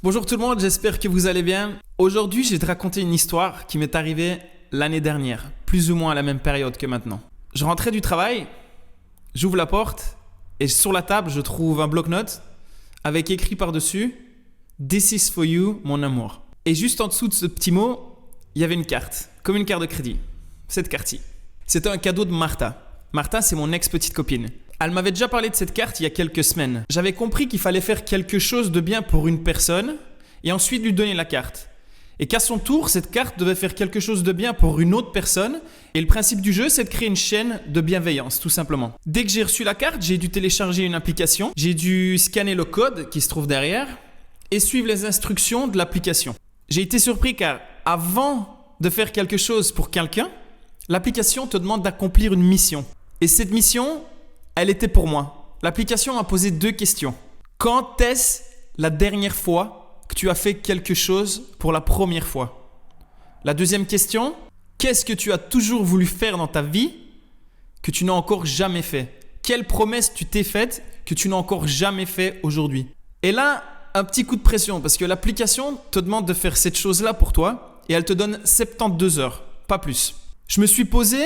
Bonjour tout le monde, j'espère que vous allez bien. Aujourd'hui, je vais te raconter une histoire qui m'est arrivée l'année dernière, plus ou moins à la même période que maintenant. Je rentrais du travail, j'ouvre la porte et sur la table, je trouve un bloc-notes avec écrit par-dessus « This is for you, mon amour ». Et juste en dessous de ce petit mot, il y avait une carte, comme une carte de crédit. Cette carte-ci. C'était un cadeau de Martha. Martha, c'est mon ex-petite copine. Elle m'avait déjà parlé de cette carte il y a quelques semaines. J'avais compris qu'il fallait faire quelque chose de bien pour une personne et ensuite lui donner la carte. Et qu'à son tour, cette carte devait faire quelque chose de bien pour une autre personne. Et le principe du jeu, c'est de créer une chaîne de bienveillance, tout simplement. Dès que j'ai reçu la carte, j'ai dû télécharger une application. J'ai dû scanner le code qui se trouve derrière et suivre les instructions de l'application. J'ai été surpris car avant de faire quelque chose pour quelqu'un, l'application te demande d'accomplir une mission. Et cette mission, elle était pour moi. L'application m'a posé 2 questions. Quand est-ce la dernière fois que tu as fait quelque chose pour la première fois? La deuxième question, qu'est-ce que tu as toujours voulu faire dans ta vie que tu n'as encore jamais fait? Quelle promesse tu t'es faite que tu n'as encore jamais fait aujourd'hui? Et là, un petit coup de pression parce que l'application te demande de faire cette chose-là pour toi et elle te donne 72 heures, pas plus. Je me suis posé,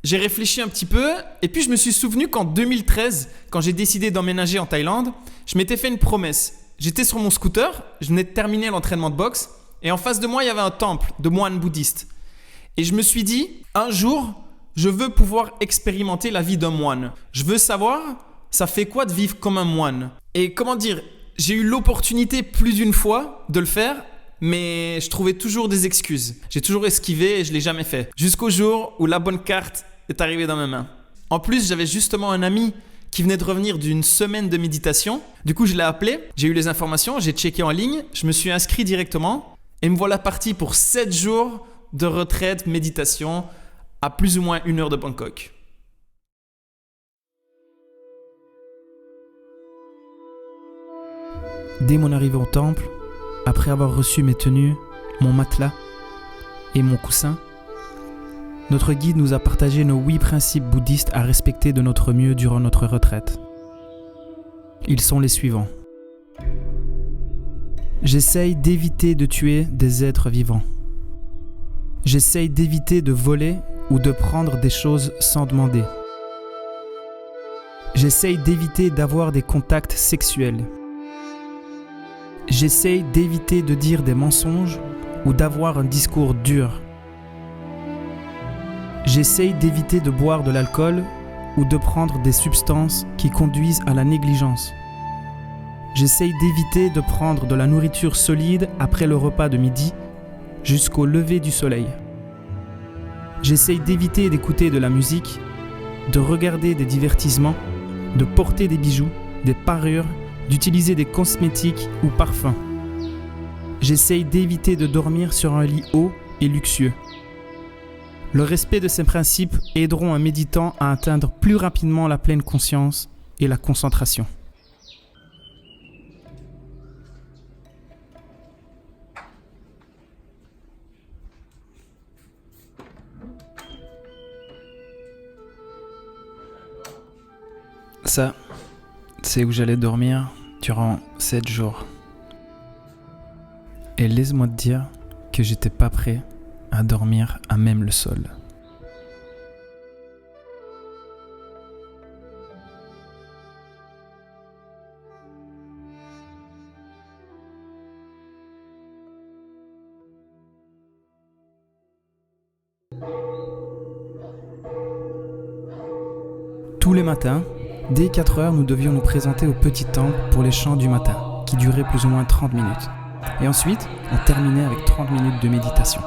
j'ai réfléchi un petit peu et puis je me suis souvenu qu'en 2013, quand j'ai décidé d'emménager en Thaïlande, je m'étais fait une promesse. J'étais sur mon scooter, je venais de terminer l'entraînement de boxe et en face de moi, il y avait un temple de moines bouddhistes. Et je me suis dit, un jour, je veux pouvoir expérimenter la vie d'un moine. Je veux savoir, ça fait quoi de vivre comme un moine? Et comment dire, j'ai eu l'opportunité plus d'une fois de le faire, mais je trouvais toujours des excuses. J'ai toujours esquivé et je ne l'ai jamais fait. Jusqu'au jour où la bonne carte est arrivée dans mes mains. En plus, j'avais justement un ami qui venait de revenir d'une semaine de méditation. Du coup, je l'ai appelé, j'ai eu les informations, j'ai checké en ligne, je me suis inscrit directement et me voilà parti pour 7 jours de retraite, méditation à plus ou moins 1 heure de Bangkok. Dès mon arrivée au temple, après avoir reçu mes tenues, mon matelas et mon coussin, notre guide nous a partagé nos 8 principes bouddhistes à respecter de notre mieux durant notre retraite. Ils sont les suivants. J'essaye d'éviter de tuer des êtres vivants. J'essaye d'éviter de voler ou de prendre des choses sans demander. J'essaye d'éviter d'avoir des contacts sexuels. J'essaye d'éviter de dire des mensonges ou d'avoir un discours dur. J'essaye d'éviter de boire de l'alcool ou de prendre des substances qui conduisent à la négligence. J'essaye d'éviter de prendre de la nourriture solide après le repas de midi jusqu'au lever du soleil. J'essaye d'éviter d'écouter de la musique, de regarder des divertissements, de porter des bijoux, des parures, d'utiliser des cosmétiques ou parfums. J'essaye d'éviter de dormir sur un lit haut et luxueux. Le respect de ces principes aideront un méditant à atteindre plus rapidement la pleine conscience et la concentration. Ça, c'est où j'allais dormir durant 7 jours. Et laisse-moi te dire que j'étais pas prêt à dormir à même le sol. Tous les matins, dès 4 heures, nous devions nous présenter au petit temple pour les chants du matin, qui duraient plus ou moins 30 minutes. Et ensuite, on terminait avec 30 minutes de méditation.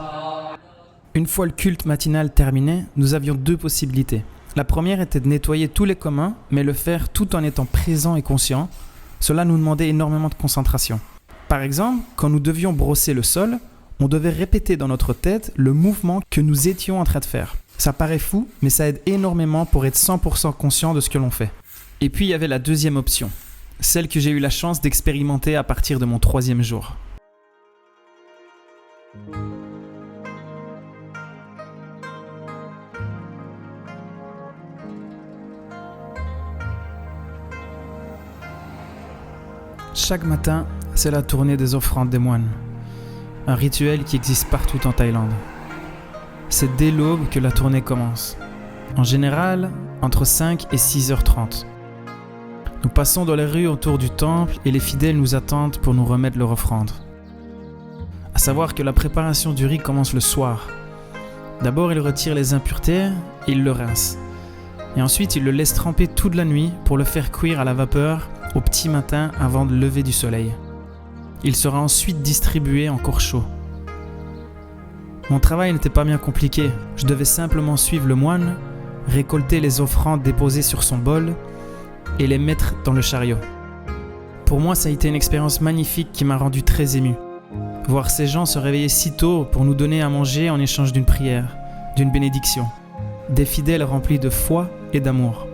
Une fois le culte matinal terminé, nous avions 2 possibilités. La première était de nettoyer tous les communs, mais le faire tout en étant présent et conscient. Cela nous demandait énormément de concentration. Par exemple, quand nous devions brosser le sol, on devait répéter dans notre tête le mouvement que nous étions en train de faire. Ça paraît fou, mais ça aide énormément pour être 100% conscient de ce que l'on fait. Et puis il y avait la deuxième option, celle que j'ai eu la chance d'expérimenter à partir de mon 3e jour. Chaque matin, C'est la tournée des offrandes des moines, un rituel qui existe partout en Thaïlande. C'est dès l'aube que la tournée commence, en général entre 5 et 6h30. Nous passons dans les rues autour du temple et les fidèles nous attendent pour nous remettre leur offrande. À savoir que la préparation du riz commence le soir. D'abord, ils retirent les impuretés et ils le rincent. Et ensuite, ils le laissent tremper toute la nuit pour le faire cuire à la vapeur au petit matin avant le lever du soleil. Il sera ensuite distribué encore chaud. Mon travail n'était pas bien compliqué. Je devais simplement suivre le moine, récolter les offrandes déposées sur son bol et les mettre dans le chariot. Pour moi, ça a été une expérience magnifique qui m'a rendu très ému. Voir ces gens se réveiller si tôt pour nous donner à manger en échange d'une prière, d'une bénédiction. Des fidèles remplis de foi et d'amour.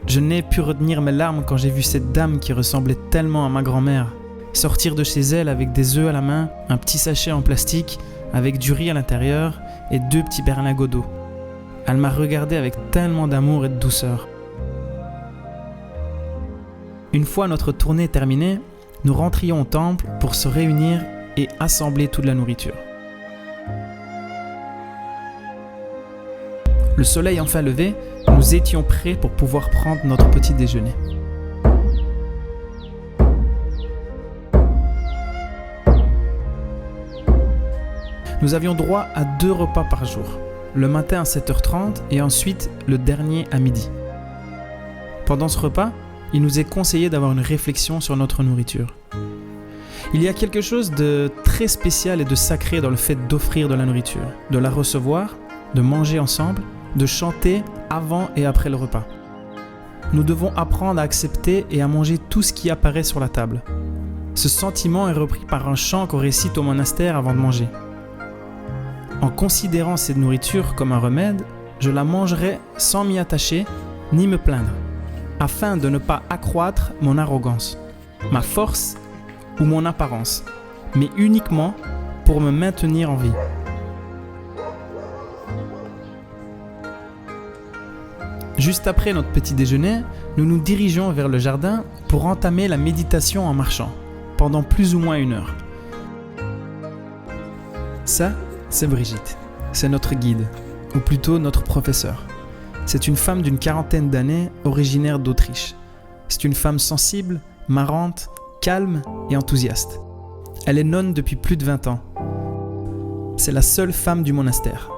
Je n'ai pu retenir mes larmes quand j'ai vu cette dame qui ressemblait tellement à ma grand-mère sortir de chez elle avec des œufs à la main, un petit sachet en plastique avec du riz à l'intérieur et 2 petits berlingots d'eau. Elle m'a regardé avec tellement d'amour et de douceur. Une fois notre tournée terminée, nous rentrions au temple pour se réunir et assembler toute la nourriture. Le soleil enfin levé, nous étions prêts pour pouvoir prendre notre petit déjeuner. Nous avions droit à 2 repas par jour, le matin à 7h30 et ensuite le dernier à midi. Pendant ce repas, il nous est conseillé d'avoir une réflexion sur notre nourriture. Il y a quelque chose de très spécial et de sacré dans le fait d'offrir de la nourriture, de la recevoir, de manger ensemble, de chanter avant et après le repas. Nous devons apprendre à accepter et à manger tout ce qui apparaît sur la table. Ce sentiment est repris par un chant qu'on récite au monastère avant de manger. En considérant cette nourriture comme un remède, je la mangerai sans m'y attacher ni me plaindre, afin de ne pas accroître mon arrogance, ma force ou mon apparence, mais uniquement pour me maintenir en vie. Juste après notre petit déjeuner, nous nous dirigeons vers le jardin pour entamer la méditation en marchant, pendant plus ou moins 1 heure. Ça, c'est Brigitte. C'est notre guide, ou plutôt notre professeur. C'est une femme d'une 40aine d'années, originaire d'Autriche. C'est une femme sensible, marrante, calme et enthousiaste. Elle est nonne depuis plus de 20 ans. C'est la seule femme du monastère.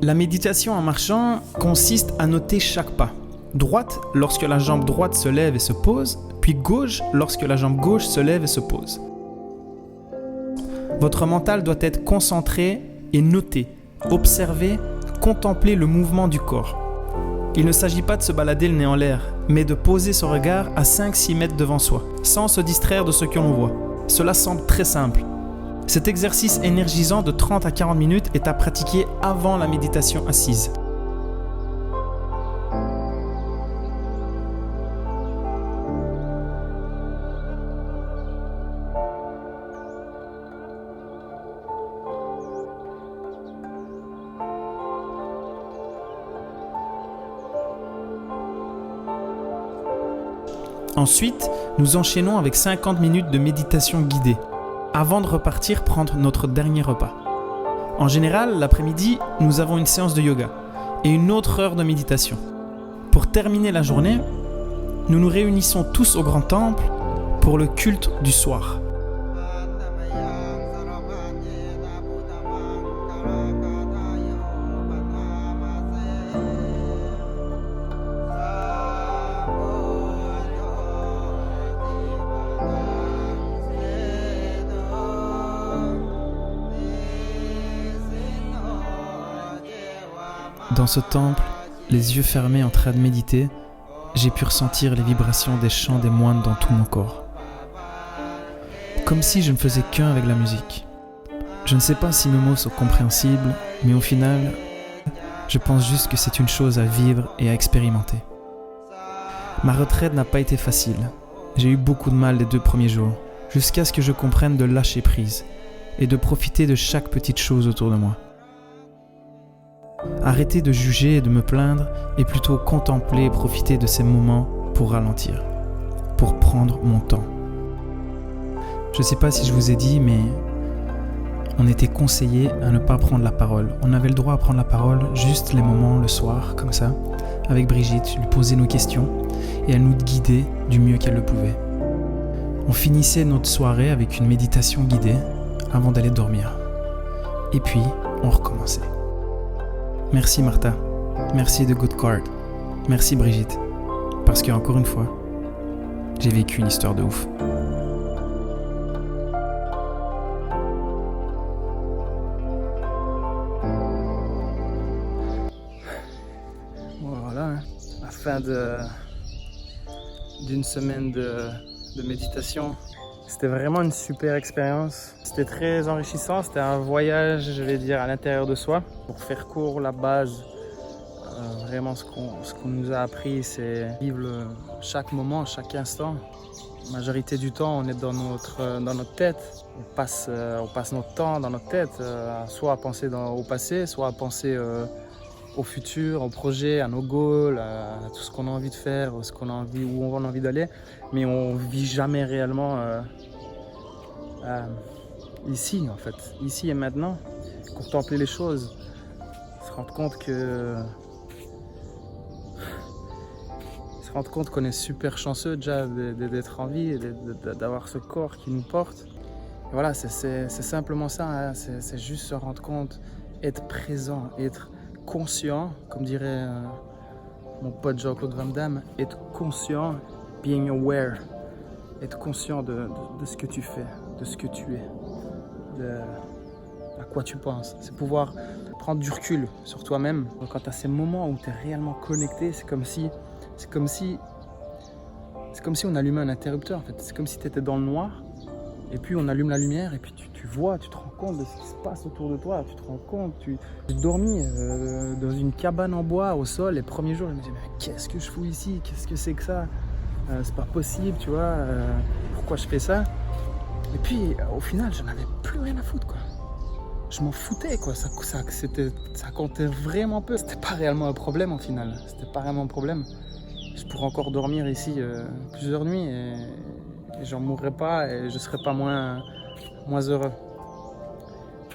La méditation en marchant consiste à noter chaque pas. Droite lorsque la jambe droite se lève et se pose, puis gauche lorsque la jambe gauche se lève et se pose. Votre mental doit être concentré et noté, observer, contempler le mouvement du corps. Il ne s'agit pas de se balader le nez en l'air, mais de poser son regard à 5-6 mètres devant soi, sans se distraire de ce que l'on voit. Cela semble très simple. Cet exercice énergisant de 30 à 40 minutes est à pratiquer avant la méditation assise. Ensuite, nous enchaînons avec 50 minutes de méditation guidée, avant de repartir prendre notre dernier repas. En général, l'après-midi, nous avons une séance de yoga et une autre heure de méditation. Pour terminer la journée, nous nous réunissons tous au grand temple pour le culte du soir. Dans ce temple, les yeux fermés en train de méditer, j'ai pu ressentir les vibrations des chants des moines dans tout mon corps. Comme si je ne faisais qu'un avec la musique. Je ne sais pas si mes mots sont compréhensibles, mais au final, je pense juste que c'est une chose à vivre et à expérimenter. Ma retraite n'a pas été facile. J'ai eu beaucoup de mal les 2 premiers jours, jusqu'à ce que je comprenne de lâcher prise et de profiter de chaque petite chose autour de moi. Arrêter de juger et de me plaindre et plutôt contempler et profiter de ces moments pour ralentir, pour prendre mon temps. Je sais pas si je vous ai dit, mais on était conseillé à ne pas prendre la parole. On avait le droit à prendre la parole juste les moments le soir, comme ça, avec Brigitte, lui poser nos questions et elle nous guidait du mieux qu'elle le pouvait. On finissait notre soirée avec une méditation guidée avant d'aller dormir. Et puis, on recommençait. Merci Martha, merci The Good Card, merci Brigitte, parce que encore une fois, j'ai vécu une histoire de ouf. Voilà, la fin d'une semaine de méditation. C'était vraiment une super expérience. C'était très enrichissant. C'était un voyage, je vais dire, à l'intérieur de soi. Pour faire court, la base, vraiment ce qu'on nous a appris, c'est vivre chaque moment, chaque instant. La majorité du temps, on est dans notre tête. On passe notre temps dans notre tête, soit à penser au passé, soit à penser au futur, au projet, à nos goals, à tout ce qu'on a envie de faire, où on a envie d'aller, mais on vit jamais réellement ici en fait, ici et maintenant, contempler les choses, se rendre compte qu'on est super chanceux déjà d'être en vie, d'avoir ce corps qui nous porte. Et voilà, c'est simplement ça, hein. C'est juste se rendre compte, être présent, être conscient, comme dirait mon pote Jean-Claude Van Damme, être conscient, being aware, être conscient de ce que tu fais, de ce que tu es, à quoi tu penses. C'est pouvoir prendre du recul sur toi-même. Quand tu as ces moments où tu es réellement connecté, c'est comme si on allumait un interrupteur en fait. C'est comme si tu étais dans le noir et puis on allume la lumière et puis tu vois, tu te rends compte de ce qui se passe autour de toi, tu te rends compte, j'ai dormi dans une cabane en bois au sol les premiers jours, je me disais mais qu'est-ce que je fous ici, qu'est-ce que c'est que ça, c'est pas possible, tu vois, pourquoi je fais ça? Et puis au final j'en avais plus rien à foutre quoi, je m'en foutais quoi, ça comptait vraiment peu, c'était pas réellement un problème au final, c'était pas vraiment un problème, je pourrais encore dormir ici plusieurs nuits et j'en mourrais pas et je serais pas moins heureux.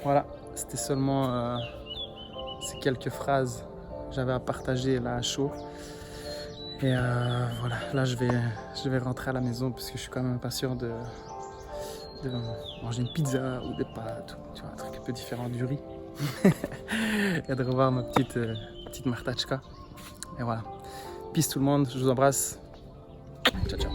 Voilà, c'était seulement ces quelques phrases que j'avais à partager là à chaud. Et voilà, là je vais rentrer à la maison parce que je suis quand même impatient de manger une pizza ou des pâtes, ou, tu vois, un truc un peu différent du riz. Et de revoir ma petite Martachka. Et voilà. Peace tout le monde, je vous embrasse. Ciao ciao.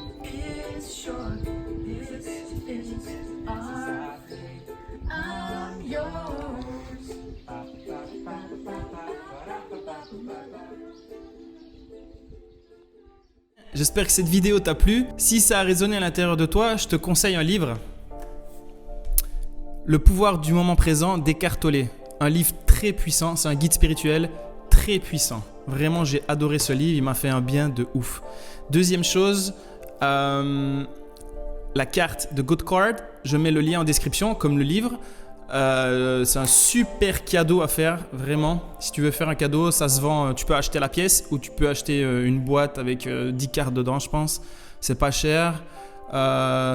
J'espère que cette vidéo t'a plu. Si ça a résonné à l'intérieur de toi, je te conseille un livre. Le pouvoir du moment présent d'Eckhart Tolle. Un livre très puissant, c'est un guide spirituel très puissant. Vraiment, j'ai adoré ce livre, il m'a fait un bien de ouf. Deuxième chose, la carte de Good Card, je mets le lien en description comme le livre. C'est un super cadeau à faire, vraiment. Si tu veux faire un cadeau, ça se vend, tu peux acheter la pièce ou tu peux acheter une boîte avec 10 cartes dedans, je pense. C'est pas cher,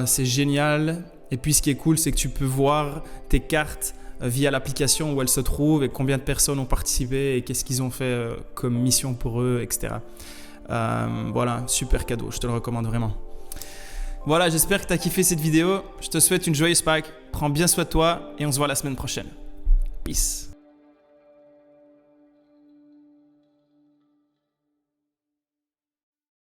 c'est génial. Et puis ce qui est cool, c'est que tu peux voir tes cartes via l'application où elles se trouvent et combien de personnes ont participé et qu'est-ce qu'ils ont fait comme mission pour eux, etc. Voilà, super cadeau, je te le recommande vraiment. Voilà, j'espère que tu as kiffé cette vidéo. Je te souhaite une joyeuse Pâques. Prends bien soin de toi et on se voit la semaine prochaine. Peace.